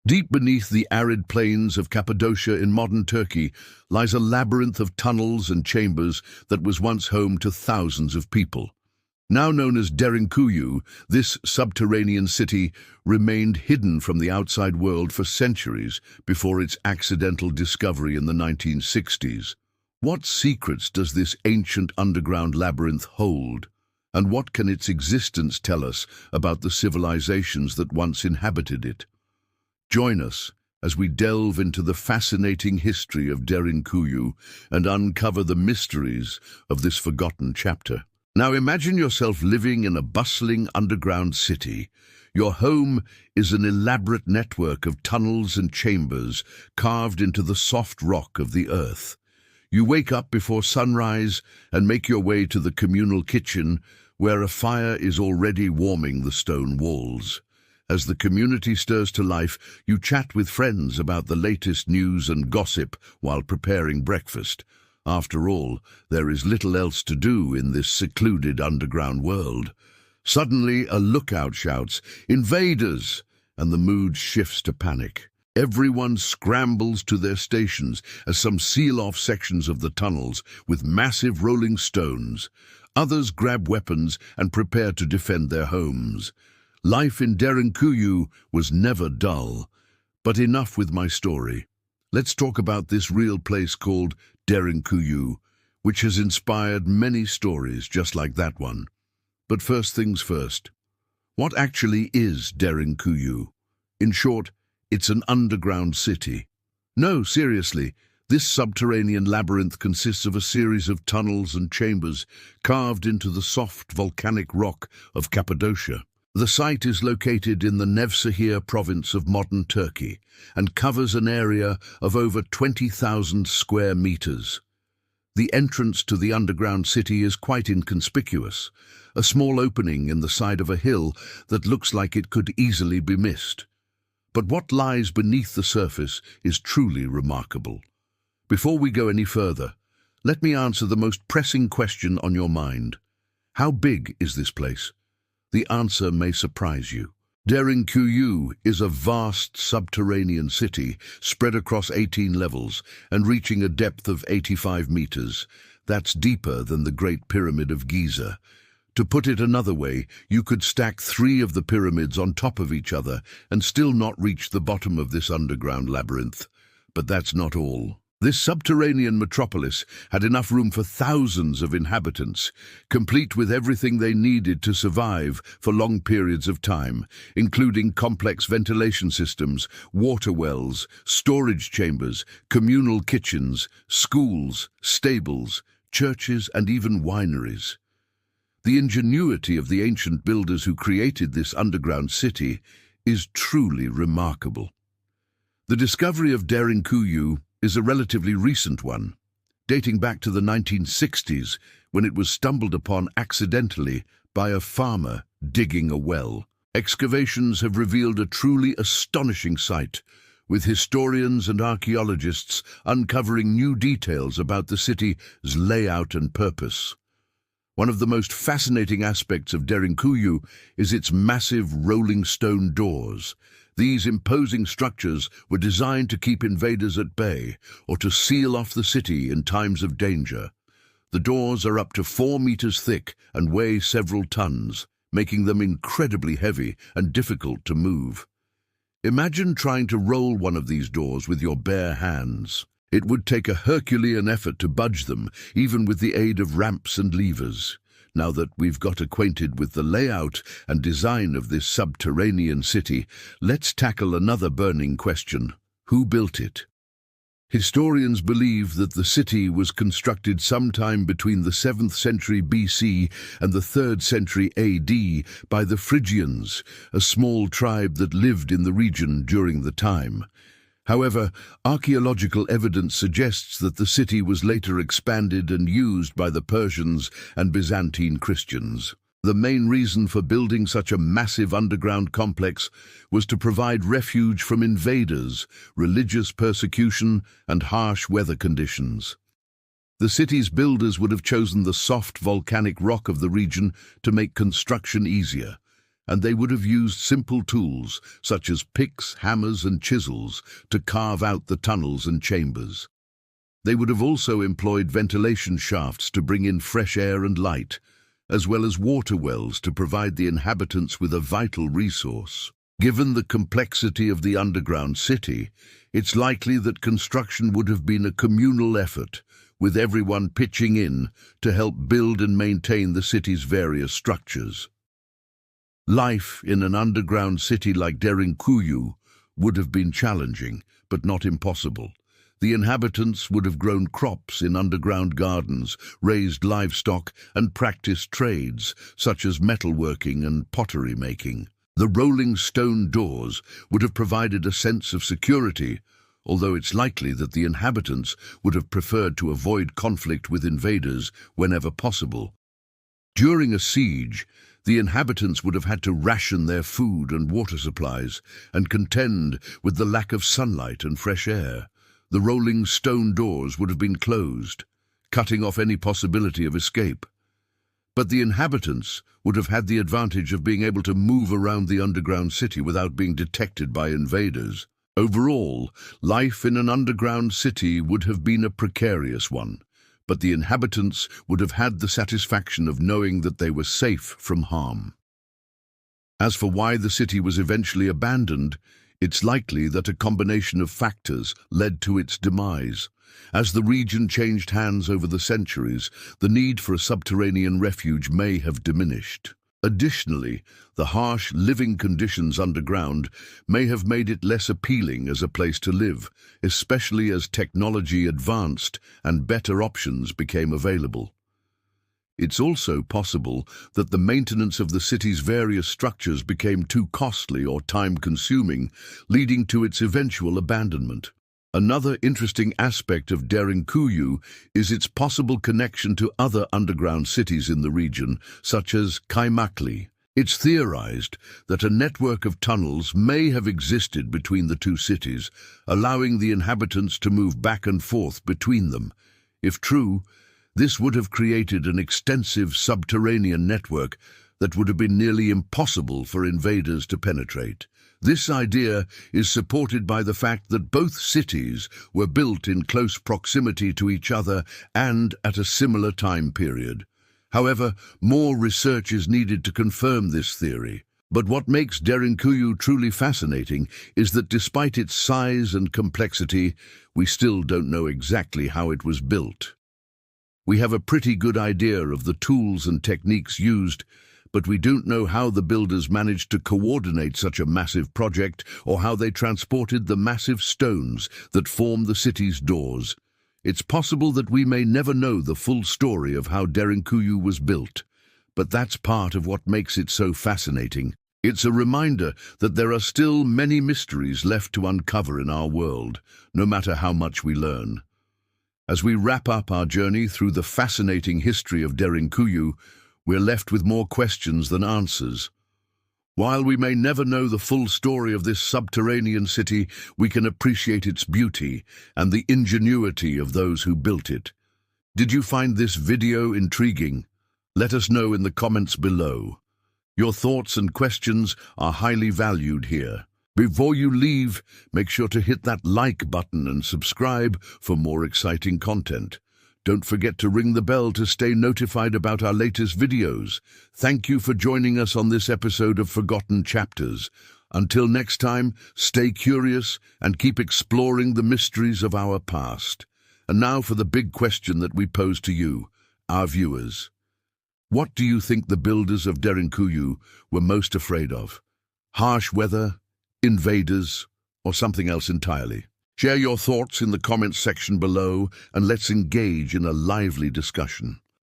Deep beneath the arid plains of Cappadocia in modern Turkey lies a labyrinth of tunnels and chambers that was once home to thousands of people. Now known as Derinkuyu, this subterranean city remained hidden from the outside world for centuries before its accidental discovery in the 1960s. What secrets does this ancient underground labyrinth hold? And what can its existence tell us about the civilizations that once inhabited it? Join us as we delve into the fascinating history of Derinkuyu and uncover the mysteries of this forgotten chapter. Now imagine yourself living in a bustling underground city. Your home is an elaborate network of tunnels and chambers carved into the soft rock of the earth. You wake up before sunrise and make your way to the communal kitchen, where a fire is already warming the stone walls. As the community stirs to life, you chat with friends about the latest news and gossip while preparing breakfast. After all, there is little else to do in this secluded underground world. Suddenly, a lookout shouts, "Invaders!" and the mood shifts to panic. Everyone scrambles to their stations as some seal off sections of the tunnels with massive rolling stones. Others grab weapons and prepare to defend their homes. Life in Derinkuyu was never dull. But enough with my story. Let's talk about this real place called Derinkuyu, which has inspired many stories just like that one. But first things first. What actually is Derinkuyu? In short, it's an underground city. No, seriously, this subterranean labyrinth consists of a series of tunnels and chambers carved into the soft volcanic rock of Cappadocia. The site is located in the Nevşehir province of modern Turkey and covers an area of over 20,000 square meters. The entrance to the underground city is quite inconspicuous, a small opening in the side of a hill that looks like it could easily be missed. But what lies beneath the surface is truly remarkable. Before we go any further, let me answer the most pressing question on your mind. How big is this place? The answer may surprise you. Derinkuyu is a vast subterranean city spread across 18 levels and reaching a depth of 85 meters. That's deeper than the Great Pyramid of Giza. To put it another way, you could stack 3 of the pyramids on top of each other and still not reach the bottom of this underground labyrinth. But that's not all. This subterranean metropolis had enough room for thousands of inhabitants, complete with everything they needed to survive for long periods of time, including complex ventilation systems, water wells, storage chambers, communal kitchens, schools, stables, churches, and even wineries. The ingenuity of the ancient builders who created this underground city is truly remarkable. The discovery of Derinkuyu is a relatively recent one, dating back to the 1960s when it was stumbled upon accidentally by a farmer digging a well. Excavations have revealed a truly astonishing sight, with historians and archaeologists uncovering new details about the city's layout and purpose. One of the most fascinating aspects of Derinkuyu is its massive rolling stone doors. These imposing structures were designed to keep invaders at bay or to seal off the city in times of danger. The doors are up to 4 meters thick and weigh several tons, making them incredibly heavy and difficult to move. Imagine trying to roll one of these doors with your bare hands. It would take a Herculean effort to budge them, even with the aid of ramps and levers. Now that we've got acquainted with the layout and design of this subterranean city, let's tackle another burning question. Who built it? Historians believe that the city was constructed sometime between the 7th century BC and the 3rd century AD by the Phrygians, a small tribe that lived in the region during the time. However, archaeological evidence suggests that the city was later expanded and used by the Persians and Byzantine Christians. The main reason for building such a massive underground complex was to provide refuge from invaders, religious persecution, and harsh weather conditions. The city's builders would have chosen the soft volcanic rock of the region to make construction easier. and they would have used simple tools such as picks, hammers and chisels to carve out the tunnels and chambers. They would have also employed ventilation shafts to bring in fresh air and light, as well as water wells to provide the inhabitants with a vital resource. Given the complexity of the underground city, it's likely that construction would have been a communal effort, with everyone pitching in to help build and maintain the city's various structures. Life in an underground city like Derinkuyu would have been challenging, but not impossible. The inhabitants would have grown crops in underground gardens, raised livestock, and practiced trades, such as metalworking and pottery making. The rolling stone doors would have provided a sense of security, although it's likely that the inhabitants would have preferred to avoid conflict with invaders whenever possible. During a siege, the inhabitants would have had to ration their food and water supplies and contend with the lack of sunlight and fresh air. The rolling stone doors would have been closed, cutting off any possibility of escape. But the inhabitants would have had the advantage of being able to move around the underground city without being detected by invaders. Overall, life in an underground city would have been a precarious one, but the inhabitants would have had the satisfaction of knowing that they were safe from harm. As for why the city was eventually abandoned, it's likely that a combination of factors led to its demise. As the region changed hands over the centuries, the need for a subterranean refuge may have diminished. Additionally, the harsh living conditions underground may have made it less appealing as a place to live, especially as technology advanced and better options became available. It's also possible that the maintenance of the city's various structures became too costly or time-consuming, leading to its eventual abandonment. Another interesting aspect of Derinkuyu is its possible connection to other underground cities in the region, such as Kaimakli. It's theorized that a network of tunnels may have existed between the two cities, allowing the inhabitants to move back and forth between them. If true, this would have created an extensive subterranean network that would have been nearly impossible for invaders to penetrate. This idea is supported by the fact that both cities were built in close proximity to each other and at a similar time period. However, more research is needed to confirm this theory. But what makes Derinkuyu truly fascinating is that despite its size and complexity, we still don't know exactly how it was built. We have a pretty good idea of the tools and techniques used, but we don't know how the builders managed to coordinate such a massive project or how they transported the massive stones that form the city's doors. It's possible that we may never know the full story of how Derinkuyu was built, but that's part of what makes it so fascinating. It's a reminder that there are still many mysteries left to uncover in our world, no matter how much we learn. As we wrap up our journey through the fascinating history of Derinkuyu, we're left with more questions than answers. While we may never know the full story of this subterranean city, we can appreciate its beauty and the ingenuity of those who built it. Did you find this video intriguing? Let us know in the comments below. Your thoughts and questions are highly valued here. Before you leave, make sure to hit that like button and subscribe for more exciting content. Don't forget to ring the bell to stay notified about our latest videos. Thank you for joining us on this episode of Forgotten Chapters. Until next time, stay curious and keep exploring the mysteries of our past. And now for the big question that we pose to you, our viewers. What do you think the builders of Derinkuyu were most afraid of? Harsh weather, invaders, or something else entirely? Share your thoughts in the comments section below and let's engage in a lively discussion.